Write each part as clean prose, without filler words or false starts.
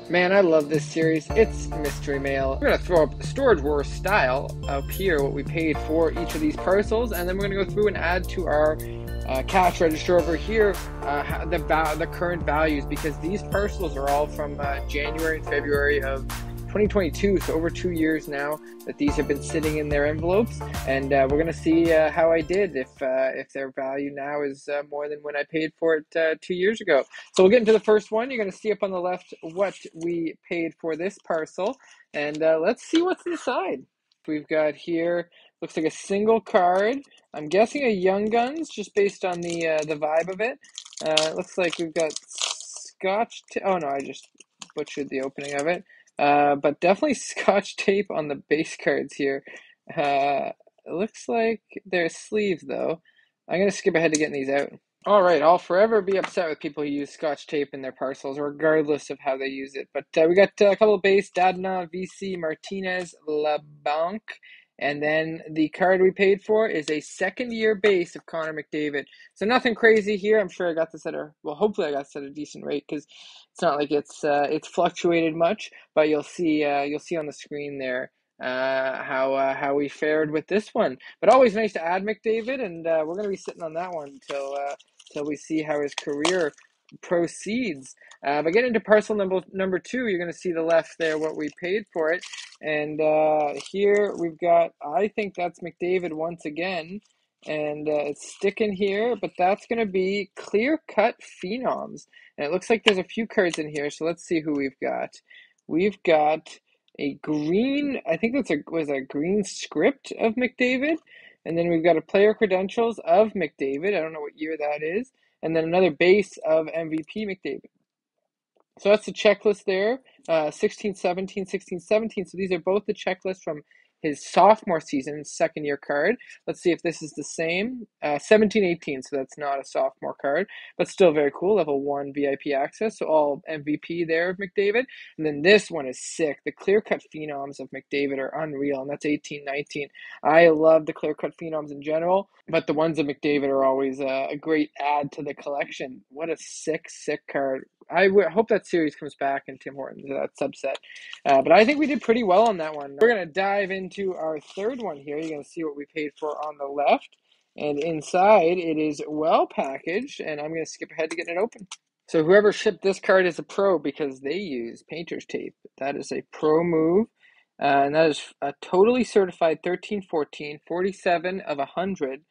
Man, I love this series. It's Mystery Mail. We're going to throw up Storage Wars style up here, what we paid for each of these parcels, and then we're going to go through and add to our cash register over here the current values, because these parcels are all from January and February of 2022, so over 2 years now that these have been sitting in their envelopes, and we're going to see how I did, if their value now is more than when I paid for it 2 years ago. So we'll get into the first one. You're going to see up on the left what we paid for this parcel, and let's see what's inside. We've got here, looks like a single card. I'm guessing a Young Guns, just based on the vibe of it. It looks like we've got Scotch. Oh no, I just butchered the opening of it. But definitely Scotch tape on the base cards here. It looks like they're sleeved though. I'm gonna skip ahead to getting these out. All right, I'll forever be upset with people who use Scotch tape in their parcels, regardless of how they use it. But we got a couple of base, Dadna, VC, Martinez, LeBlanc, and then the card we paid for is a second-year base of Connor McDavid. So nothing crazy here. I'm sure I got this well, hopefully I got this at a decent rate, because it's not like it's fluctuated much. But you'll see on the screen there how we fared with this one. But always nice to add McDavid, and we're going to be sitting on that one until we see how his career proceeds. But getting into parcel number two, you're going to see the left there what we paid for it, and here we've got, I think that's McDavid once again, and it's sticking here, but that's going to be clear cut phenoms, and it looks like there's a few cards in here. So let's see who we've got. We've got a green, I think that's was a green script of McDavid. And then we've got a player credentials of McDavid. I don't know what year that is. And then another base of MVP McDavid. So that's the checklist there, 16, 17, 16, 17. So these are both the checklists from his sophomore season, second year card. Let's see if this is the same. 17, 18, so that's not a sophomore card, but still very cool. Level 1 VIP access, so all MVP there of McDavid. And then this one is sick. The clear-cut phenoms of McDavid are unreal, and that's 18, 19. I love the clear-cut phenoms in general, but the ones of McDavid are always a great add to the collection. What a sick card. I hope that series comes back and Tim Hortons, that subset. But I think we did pretty well on that one. We're going to dive into our third one here. You're going to see what we paid for on the left. And inside, it is well packaged. And I'm going to skip ahead to get it open. So whoever shipped this card is a pro, because they use painter's tape. That is a pro move. And that is a totally certified 1314, 47 of 100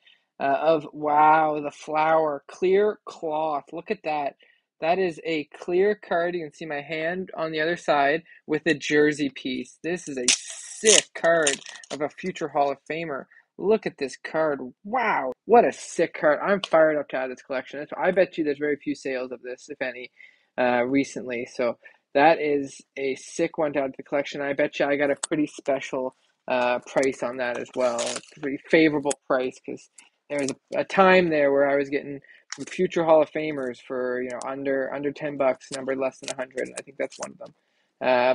of, wow, the flower, clear cloth. Look at that. That is a clear card. You can see my hand on the other side with a jersey piece. This is a sick card of a future Hall of Famer. Look at this card. Wow, what a sick card. I'm fired up to add this collection. I bet you there's very few sales of this, if any, recently. So that is a sick one to add to the collection. I bet you I got a pretty special price on that as well. A pretty favorable price, because there was a time there where I was getting some future Hall of Famers for under $10, numbered less than 100. And I think that's one of them.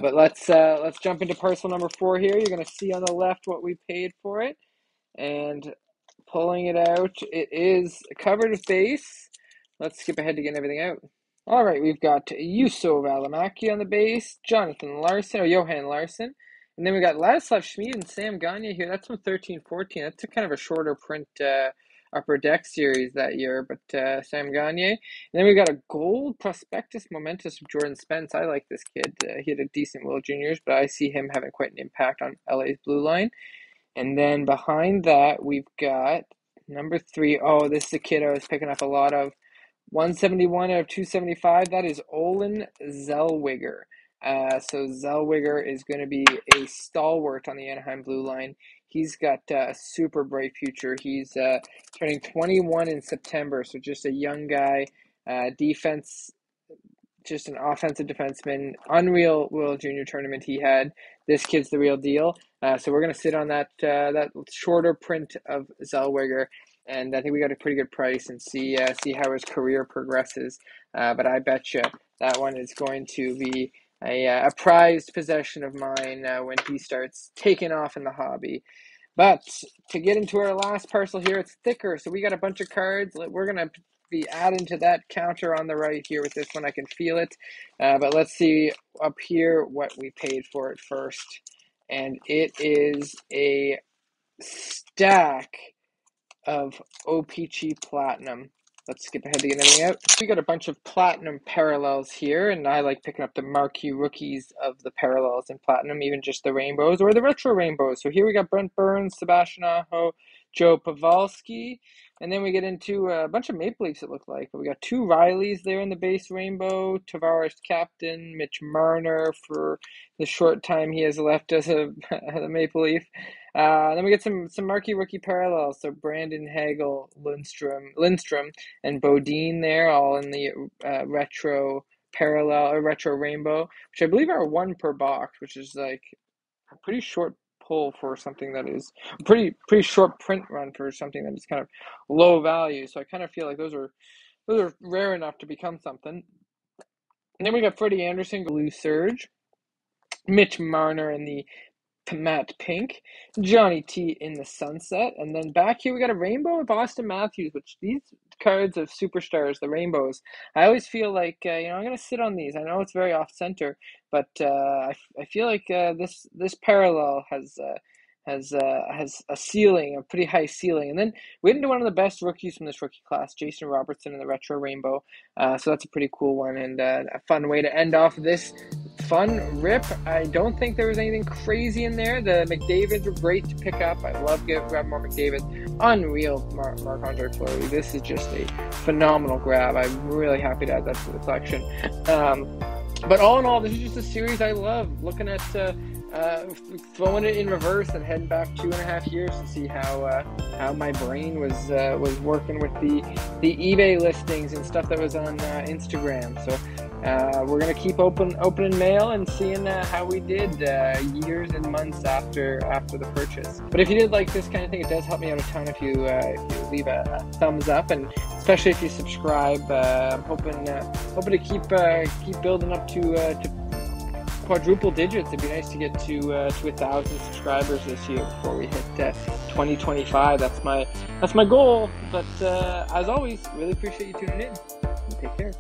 But let's jump into parcel number 4 here. You're going to see on the left what we paid for it, and pulling it out, it is covered with base. Let's skip ahead to getting everything out. All right, we've got Juuso Välimäki on the base, Johan Larson, and then we got Ladislav Schmid and Sam Gagner here. That's from 13-14. That's a kind of a shorter print upper deck series that year, but Sam Gagner. And then we got a gold prospectus momentous of Jordan Spence. I like this kid. He had a decent World Juniors, but I see him having quite an impact on LA's blue line. And then behind that, we've got number 3. Oh, this is a kid I was picking up a lot of. 171 out of 275. That is Olin Zellweger. So Zellweger is going to be a stalwart on the Anaheim blue line. He's got a super bright future. He's turning 21 in September, so just a young guy. Defense, just an offensive defenseman. Unreal World Junior tournament he had. This kid's the real deal. So we're going to sit on that shorter print of Zellweger. And I think we got a pretty good price, and see how his career progresses. But I bet you that one is going to be a prized possession of mine when he starts taking off in the hobby. But to get into our last parcel here, it's thicker. So we got a bunch of cards. We're going to be adding to that counter on the right here with this one. I can feel it. But let's see up here what we paid for it first, and it is a stack of o-pee-chee platinum. Let's skip ahead to get everything out. We got a bunch of platinum parallels here, and I like picking up the marquee rookies of the parallels in platinum, even just the rainbows or the retro rainbows. So here we got Brent Burns, Sebastian Aho, Joe Pavelski, and then we get into a bunch of Maple Leafs, it looked like. We got 2 Rileys there in the base rainbow, Tavares captain, Mitch Marner for the short time he has left as a Maple Leaf. Then we get some marquee rookie parallels. So Brandon Hagel, Lindstrom, and Bodine there, all in the retro parallel or retro rainbow, which I believe are 1 per box, which is like a pretty short pull for something that is pretty short print run for something that is kind of low value. So I kind of feel like those are rare enough to become something. And then we got Freddie Anderson, Blue Surge, Mitch Marner in the matte pink, Johnny T in the sunset, and then back here we got a rainbow of Austin Matthews, which these cards of superstars, the rainbows, I always feel like, I'm going to sit on these. I know it's very off-center, but I feel like this parallel has a ceiling, a pretty high ceiling. And then we get into one of the best rookies from this rookie class, Jason Robertson in the retro rainbow. So that's a pretty cool one, and a fun way to end off this fun rip. I don't think there was anything crazy in there. The McDavids were great to pick up. I love grabbing more McDavids. Unreal Marc-Andre Fleury. This is just a phenomenal grab. I'm really happy to add that to the collection. But all in all, this is just a series I love. Looking at throwing it in reverse and heading back 2.5 years to see how my brain was working with the eBay listings and stuff that was on Instagram. So we're gonna keep opening mail and seeing how we did years and months after the purchase. But if you did like this kind of thing, it does help me out a ton if you leave a thumbs up, and especially if you subscribe. I'm hoping to keep building up to quadruple digits. It'd be nice to get to 1,000 subscribers this year before we hit 2025. That's my goal. But as always, really appreciate you tuning in. Take care.